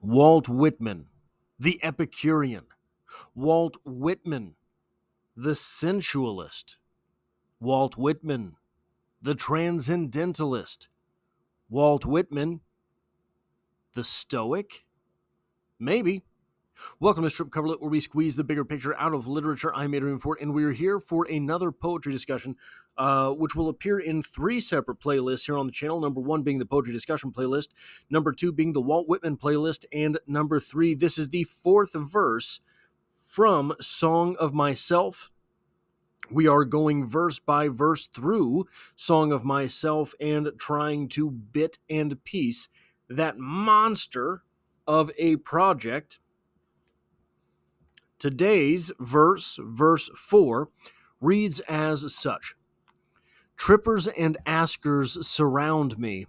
Walt Whitman, the Epicurean. Walt Whitman, the sensualist. Walt Whitman, the transcendentalist. Walt Whitman, the stoic? Maybe. Welcome to Strip Coverlet, where we squeeze the bigger picture out of literature. I'm Adrian Fort, and we're here for another poetry discussion, which will appear in three separate playlists here on the channel. Number one being the poetry discussion playlist, number two being the Walt Whitman playlist, and number three, this is the fourth verse from Song of Myself. We are going verse by verse through Song of Myself and trying to bit and piece that monster of a project. Today's verse 4, reads as such. Trippers and askers surround me.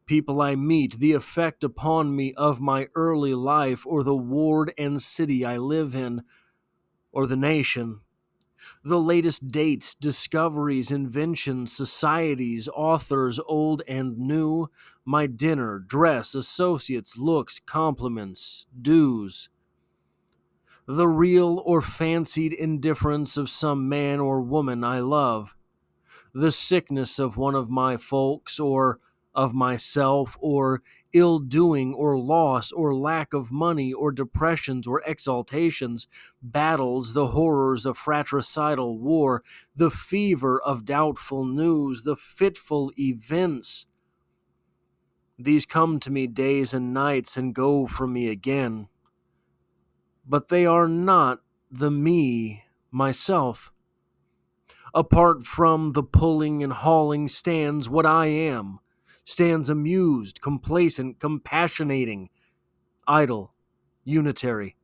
People I meet, the effect upon me of my early life, or the ward and city I live in, or the nation. The latest dates, discoveries, inventions, societies, authors old and new, my dinner, dress, associates, looks, compliments, dues. The real or fancied indifference of some man or woman I love, the sickness of one of my folks, or of myself, or ill-doing, or loss, or lack of money, or depressions, or exaltations, battles, the horrors of fratricidal war, the fever of doubtful news, the fitful events. These come to me days and nights and go from me again. But they are not the me, myself. Apart from the pulling and hauling stands what I am, stands amused, complacent, compassionating, idle, unitary.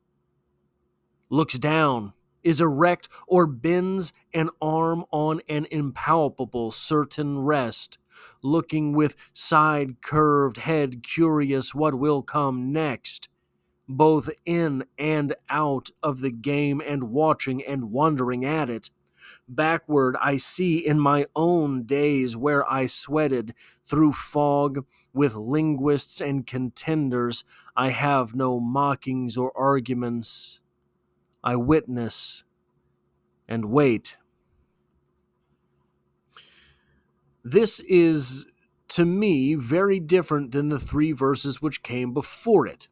Looks down, is erect, or bends an arm on an impalpable certain rest, looking with side-curved head curious what will come next, both in and out of the game and watching and wondering at it. Backward I see in my own days where I sweated through fog with linguists and contenders. I have no mockings or arguments. I witness and wait. This is, to me, very different than the three verses which came before it.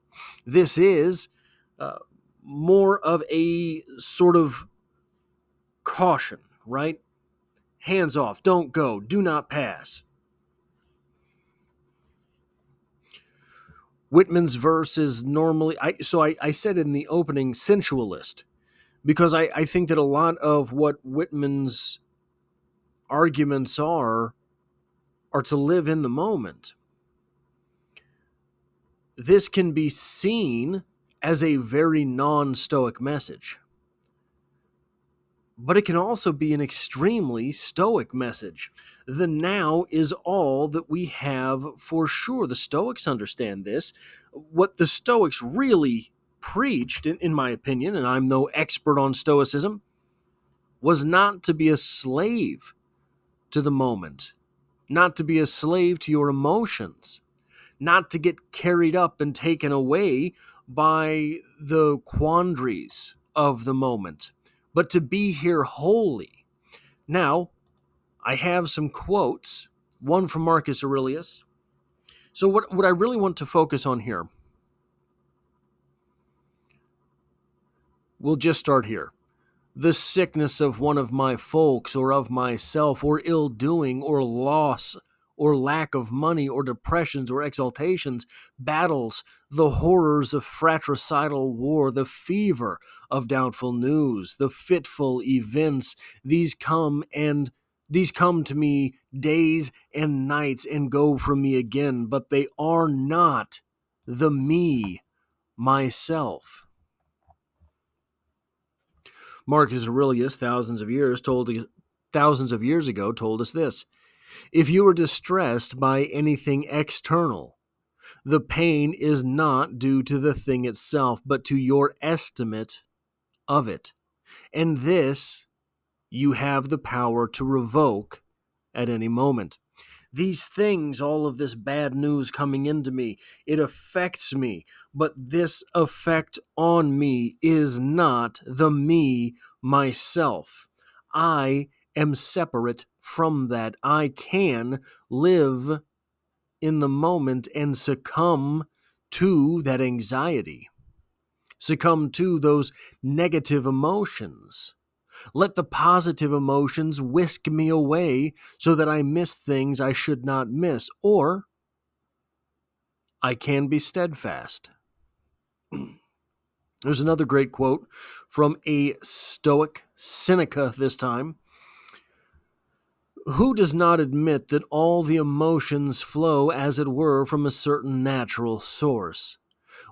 This is more of a sort of caution, right? Hands off, don't go, do not pass. Whitman's verse is normally, I said in the opening, sensualist, because I think that a lot of what Whitman's arguments are to live in the moment. This can be seen as a very non-stoic message, but it can also be an extremely stoic message. The now is all that we have for sure. The Stoics understand this. What the Stoics really preached, in my opinion, and I'm no expert on Stoicism, was not to be a slave to the moment, not to be a slave to your emotions, not to get carried up and taken away by the quandaries of the moment, but to be here wholly. Now, I have some quotes, one from Marcus Aurelius. So what I really want to focus on here, we'll just start here. The sickness of one of my folks, or of myself, or ill-doing, or loss, or lack of money, or depressions, or exaltations, battles, the horrors of fratricidal war, the fever of doubtful news, the fitful events, these come to me days and nights and go from me again, but they are not the me, myself. Marcus Aurelius, thousands of years ago, told us this. If you are distressed by anything external, the pain is not due to the thing itself, but to your estimate of it. And this you have the power to revoke at any moment. These things, all of this bad news coming into me, it affects me, but this effect on me is not the me myself. I am separate from that. I can live in the moment and succumb to that anxiety, succumb to those negative emotions. Let the positive emotions whisk me away so that I miss things I should not miss, or I can be steadfast. There's another great quote from a Stoic, Seneca this time. Who does not admit that all the emotions flow, as it were, from a certain natural source?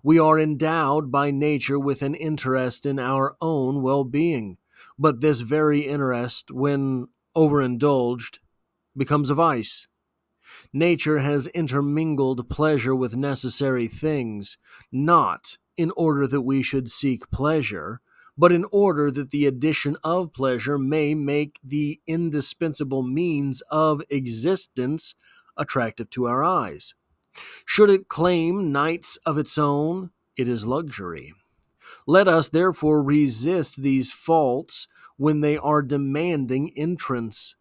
We are endowed by nature with an interest in our own well being, but this very interest, when overindulged, becomes a vice. Nature has intermingled pleasure with necessary things, not in order that we should seek pleasure, but in order that the addition of pleasure may make the indispensable means of existence attractive to our eyes. Should it claim nights of its own, it is luxury. Let us therefore resist these faults when they are demanding entrance,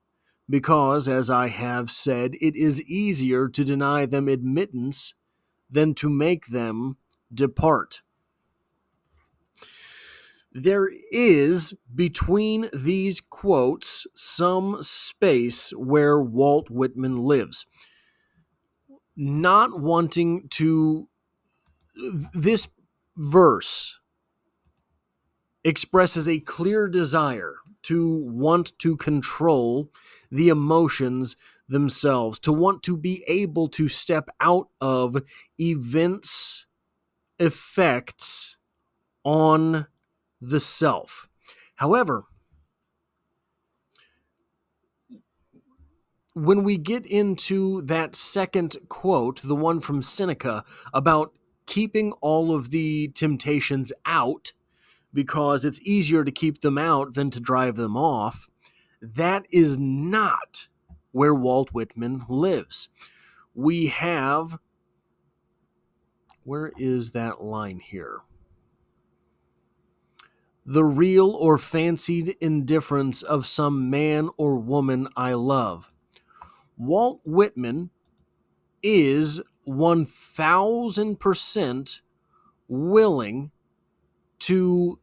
because, as I have said, it is easier to deny them admittance than to make them depart. There is between these quotes some space where Walt Whitman lives. Not wanting to, this verse expresses a clear desire to want to control the emotions themselves, to want to be able to step out of events' effects on the self. However, when we get into that second quote, the one from Seneca, about keeping all of the temptations out, because it's easier to keep them out than to drive them off, that is not where Walt Whitman lives. We have, where is that line here? The real or fancied indifference of some man or woman I love. Walt Whitman is 1000% willing to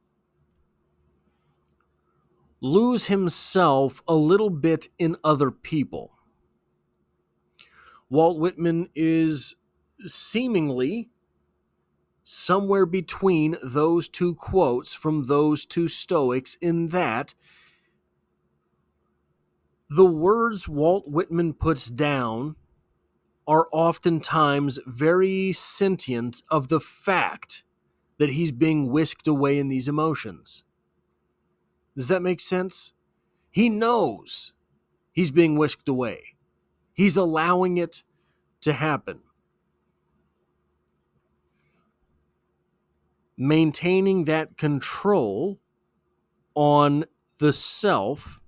lose himself a little bit in other people. Walt Whitman is seemingly somewhere between those two quotes from those two Stoics, in that the words Walt Whitman puts down are oftentimes very sentient of the fact that he's being whisked away in these emotions. Does that make sense? He knows he's being whisked away. He's allowing it to happen. Maintaining that control on the self,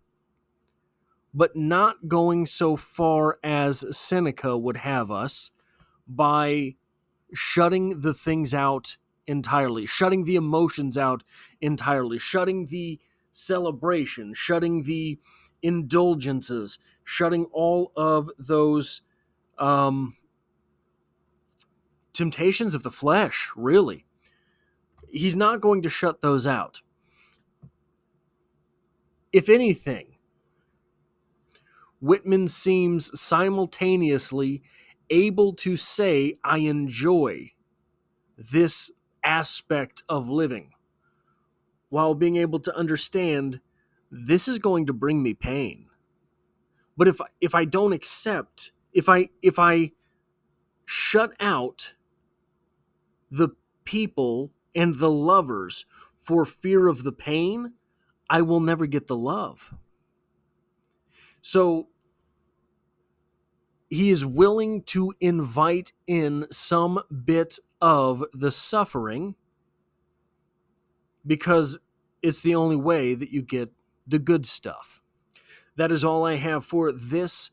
but not going so far as Seneca would have us by shutting the things out entirely, shutting the emotions out entirely, shutting the celebration, shutting the indulgences, shutting all of those temptations of the flesh, really. He's not going to shut those out. If anything, Whitman seems simultaneously able to say, I enjoy this aspect of living, while being able to understand this is going to bring me pain. But if I don't accept, if I shut out the people and the lovers for fear of the pain, I will never get the love. So he is willing to invite in some bit of the suffering, because it's the only way that you get the good stuff. That is all I have for this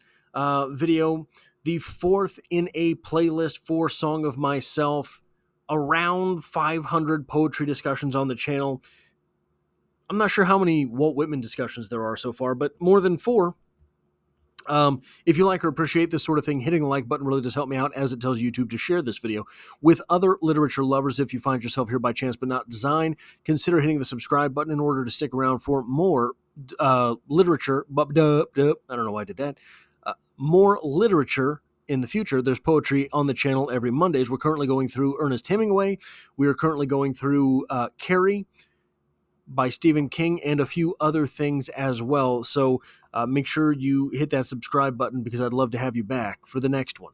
video, the fourth in a playlist for Song of Myself, around 500 poetry discussions on the channel. I'm not sure how many Walt Whitman discussions there are so far, but more than 4. If you like or appreciate this sort of thing, hitting the like button really does help me out, as it tells YouTube to share this video with other literature lovers. If you find yourself here by chance but not design, consider hitting the subscribe button in order to stick around for more literature. I don't know why I did that. More literature in the future. There's poetry on the channel every Mondays. We're currently going through Ernest Hemingway. We are currently going through Carrie by Stephen King, and a few other things as well. So make sure you hit that subscribe button, because I'd love to have you back for the next one.